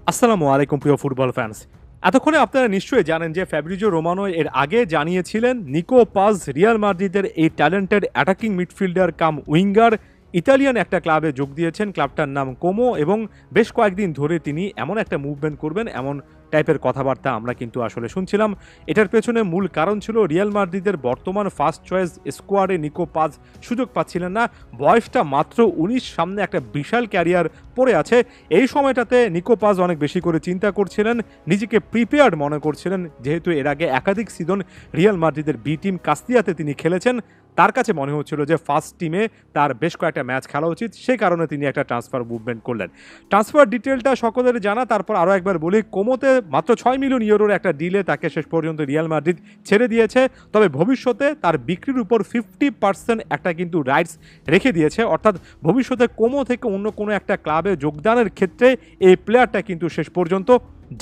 আসসালামু আলাইকুম প্রিয় ফুটবল ফ্যান্স। এতক্ষণে আপনারা নিশ্চয়ই জানেন যে ফ্যাব্রিজো রোমানো এর আগে জানিয়েছিলেন নিকো পাজ রিয়াল মাদ্রিদের এই ট্যালেন্টেড অ্যাটাকিং মিডফিল্ডার কাম উইঙ্গার ইতালিয়ান একটা ক্লাবে যোগ দিয়েছেন। ক্লাবটার নাম কোমো এবং বেশ কয়েকদিন ধরে তিনি এমন একটা মুভমেন্ট করবেন এমন টাইপের কথাবার্তা আমরা কিন্তু আসলে শুনছিলাম। এটার পেছনে মূল কারণ ছিল রিয়াল মাদ্রিদের বর্তমান ফার্স্ট চয়েস স্কোয়াডে নিকো পাজ সুযোগ পাচ্ছিলেন না। বয়সটা মাত্র ১৯, সামনে একটা বিশাল ক্যারিয়ার পড়ে আছে। এই সময়টাতে নিকো পাজ অনেক বেশি করে চিন্তা করছিলেন, নিজেকে প্রিপেয়ার্ড মনে করছিলেন, যেহেতু এর আগে একাধিক সিজন রিয়াল মাদ্রিদের বি টিম কাস্তিয়াতে তিনি খেলেছেন। তার কাছে মনে হচ্ছিল যে ফার্স্ট টিমে তার বেশ কয়েকটা ম্যাচ খেলা উচিত, সেই কারণে তিনি একটা ট্রান্সফার মুভমেন্ট করলেন। ট্রান্সফার ডিটেলটা সকলের জানা, তারপর আরও একবার বলি, কোমোতে মাত্র ৬ মিলিয়ন ইউরোর একটা ডিলে তাকে শেষ পর্যন্ত রিয়াল মাদ্রিদ ছেড়ে দিয়েছে। তবে ভবিষ্যতে তার বিক্রির উপর 50% একটা কিন্তু রাইটস রেখে দিয়েছে, অর্থাৎ ভবিষ্যতে কোমো থেকে অন্য কোনো একটা ক্লাবে যোগদানের ক্ষেত্রে এই প্লেয়ারটা কিন্তু শেষ পর্যন্ত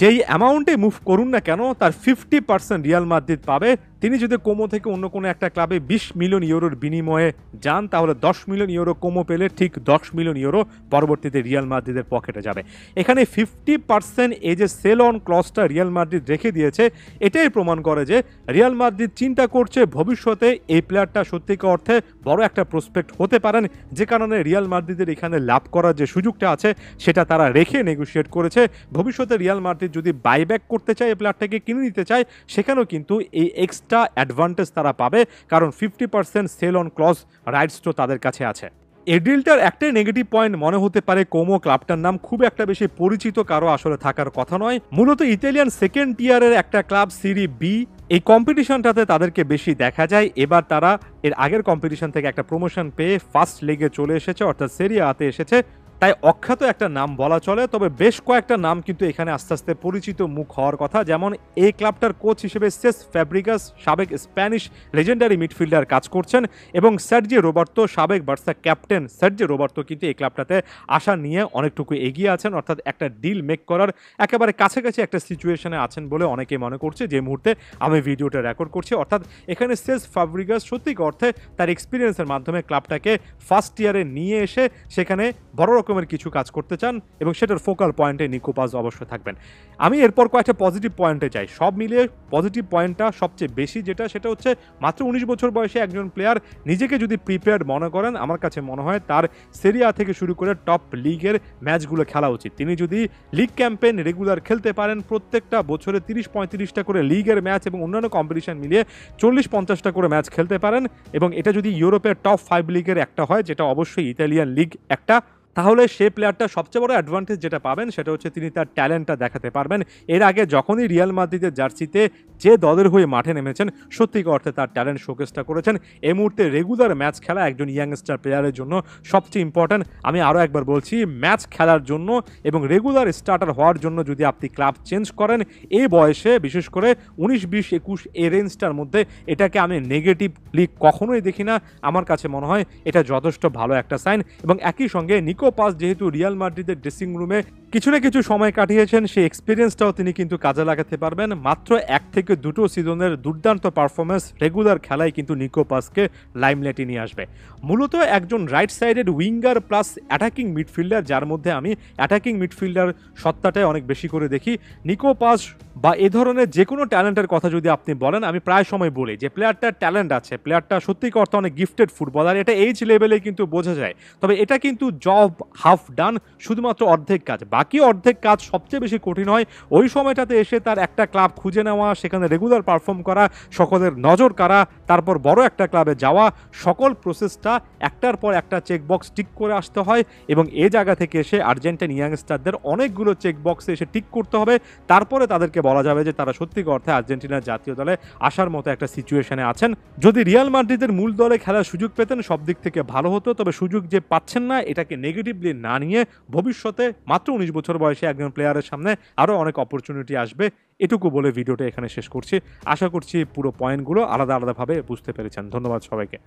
যেই অ্যামাউন্টে মুভ করুন না কেন তার 50% রিয়াল মাদ্রিদ পাবে। তিনি যদি কোমো থেকে অন্য কোনো একটা ক্লাবে ২০ মিলিয়ন ইউরোর বিনিময়ে যান, তাহলে ১০ মিলিয়ন ইউরো কোমো পেলে ঠিক ১০ মিলিয়ন ইউরো পরবর্তীতে রিয়াল মাদ্রিদের পকেটে যাবে। এখানে 50% এই যে সেল অন ক্লজটা রিয়াল মাদ্রিদ রেখে দিয়েছে, এটাই প্রমাণ করে যে রিয়াল মাদ্রিদ চিন্তা করছে ভবিষ্যতে এই প্লেয়ারটা সত্যিকার অর্থে বড় একটা প্রসপেক্ট হতে পারেন, যে কারণে রিয়াল মাদ্রিদের এখানে লাভ করার যে সুযোগটা আছে সেটা তারা রেখে নেগোশিয়েট করেছে। ভবিষ্যতে রিয়াল মাদ্রিদ যদি বাইব্যাক করতে চায়, এই প্লেয়ারটাকে কিনে নিতে চায়, সেখানেও কিন্তু এই এক্সট্রা অ্যাডভান্টেজ তারা পাবে, কারণ 50% সেল অন ক্লজ রাইটস তো তাদের কাছে আছে। এই ডিলটার একটাই নেগেটিভ পয়েন্ট মনে হতে পারে, কোমো ক্লাবটার নাম খুব একটা বেশি পরিচিত কারো আসলে থাকার কথা নয়। মূলত ইতালিয়ান সেকেন্ড টিয়ারের একটা ক্লাব সিরি বি, এই কম্পিটিশনটাতে তাদেরকে বেশি দেখা যায়। এবার তারা এর আগের কম্পিটিশন থেকে একটা প্রমোশন পেয়ে ফার্স্ট লিগে চলে এসেছে, অর্থাৎ সেরিয়া আতে এসেছে, তাই অখ্যাত একটা নাম বলা চলে। তবে বেশ কয়েকটা নাম কিন্তু এখানে আস্তে আস্তে পরিচিত মুখ হওয়ার কথা, যেমন এই ক্লাবটার কোচ হিসেবে সেস ফ্যাব্রিগাস, সাবেক স্প্যানিশ লেজেন্ডারি মিডফিল্ডার কাজ করছেন, এবং সার্জিও রোবার্তো, সাবেক বার্সা ক্যাপ্টেন সার্জিও রোবার্তো কিন্তু এই ক্লাবটাতে আসা নিয়ে অনেকটুকু এগিয়ে আছেন, অর্থাৎ একটা ডিল মেক করার একেবারে কাছাকাছি একটা সিচুয়েশনে আছেন বলে অনেকে মনে করছে যে মুহূর্তে আমি ভিডিওটা রেকর্ড করছি। অর্থাৎ এখানে সেস ফ্যাব্রিগাস সত্যিকার অর্থে তার এক্সপিরিয়েন্সের মাধ্যমে ক্লাবটাকে ফার্স্ট ইয়ারে নিয়ে এসে সেখানে বড় রকমের কিছু কাজ করতে চান, এবং সেটার ফোকাল পয়েন্টে নিকো পাজ অবশ্যই থাকবেন। আমি এরপর কয়েকটা পজিটিভ পয়েন্টে যাই। সব মিলিয়ে পজিটিভ পয়েন্টটা সবচেয়ে বেশি যেটা, সেটা হচ্ছে মাত্র ১৯ বছর বয়সে একজন প্লেয়ার নিজেকে যদি প্রিপেয়ার্ড মনে করেন, আমার কাছে মনে হয় তার সেরিয়া থেকে শুরু করে টপ লিগের ম্যাচগুলো খেলা উচিত। তিনি যদি লিগ ক্যাম্পেইন রেগুলার খেলতে পারেন, প্রত্যেকটা বছরে ৩০-৩৫টা করে লিগের ম্যাচ এবং অন্যান্য কম্পিটিশন মিলিয়ে ৪০-৫০টা করে ম্যাচ খেলতে পারেন, এবং এটা যদি ইউরোপের টপ 5 লিগের একটা হয়, যেটা অবশ্যই ইতালিয়ান লিগ একটা, তাহলে সে প্লেয়ারটা সবচেয়ে বড় অ্যাডভান্টেজ যেটা পাবেন সেটা হচ্ছে তিনি তার ট্যালেন্টটা দেখাতে পারবেন। এর আগে যখনই রিয়াল মাদ্রিদের জার্সিতে যে দলের হয়ে মাঠে নেমেছেন, সত্যিকার অর্থে তার ট্যালেন্ট শোকেসটা করেছেন। এই মুহূর্তে রেগুলার ম্যাচ খেলা একজন ইয়াংস্টার প্লেয়ারের জন্য সবচেয়ে ইম্পর্ট্যান্ট। আমি আরও একবার বলছি, ম্যাচ খেলার জন্য এবং রেগুলার স্টার্টার হওয়ার জন্য যদি আপনি ক্লাব চেঞ্জ করেন এই বয়সে, বিশেষ করে ১৯, ২০, ২১ এই রেঞ্জটার মধ্যে, এটাকে আমি নেগেটিভলি কখনোই দেখি না। আমার কাছে মনে হয় এটা যথেষ্ট ভালো একটা সাইন। এবং একই সঙ্গে নিকো পাজ যেহেতু রিয়াল মাদ্রিদের ড্রেসিং রুমে কিছু না কিছু সময় কাটিয়েছেন, সেই এক্সপিরিয়েন্সটাও তিনি কিন্তু কাজে লাগাতে পারবেন। মাত্র ১ থেকে ২টো সিজনের দুর্দান্ত পারফরমেন্স রেগুলার খেলায় কিন্তু নিকো পাজকে লাইমলাইটে নিয়ে আসবে। মূলত একজন right sided winger plus attacking midfielder, যার মধ্যে আমি অ্যাটাকিং মিডফিল্ডার সত্তাটাই অনেক বেশি করে দেখি। নিকো পাজ বা এ ধরনের যে কোনো ট্যালেন্টের কথা যদি আপনি বলেন, আমি প্রায় সময় বলি যে প্লেয়ারটার ট্যালেন্ট আছে, প্লেয়ারটা সত্যিকার অর্থে অনেক গিফটেড ফুটবলার, এটা এইজ লেভেলে কিন্তু বোঝা যায়। তবে এটা কিন্তু জব হাফ ডান, শুধুমাত্র অর্ধেক কাজ। বাকি অর্ধেক কাজ সবচেয়ে বেশি কঠিন হয় ওই সময়টাতে এসে তার একটা ক্লাব খুঁজে নেওয়া, সেখানে রেগুলার পারফর্ম করা, সকলের নজর কাড়া, তারপর বড় একটা ক্লাবে যাওয়া, সকল প্রসেসটা একটার পর একটা চেকবক্স টিক করে আসতে হয়। এবং এই জায়গা থেকে এসে আর্জেন্টাইন ইয়াংস্টারদের অনেকগুলো চেকবক্সে এসে টিক করতে হবে, তারপরে তাদেরকে বলা যাবে যে তারা সত্যিকার অর্থে আর্জেন্টিনার জাতীয় দলে আসার মতো একটা সিচুয়েশনে আছেন। যদি রিয়াল মাদ্রিদের মূল দলে খেলার সুযোগ পেতেন সব দিক থেকে ভালো হতো, তবে সুযোগ যে পাচ্ছেন না এটাকে নেগেটিভলি না নিয়ে ভবিষ্যতে মাত্র ১৯ বছর বয়সে একজন প্লেয়ারের সামনে আরও অনেক অপরচুনিটি আসবে, এটুকু বলে ভিডিওটা এখানে শেষ করছি। আশা করছি পুরো পয়েন্টগুলো আলাদা আলাদাভাবে বুঝতে পেরেছেন। ধন্যবাদ সবাইকে।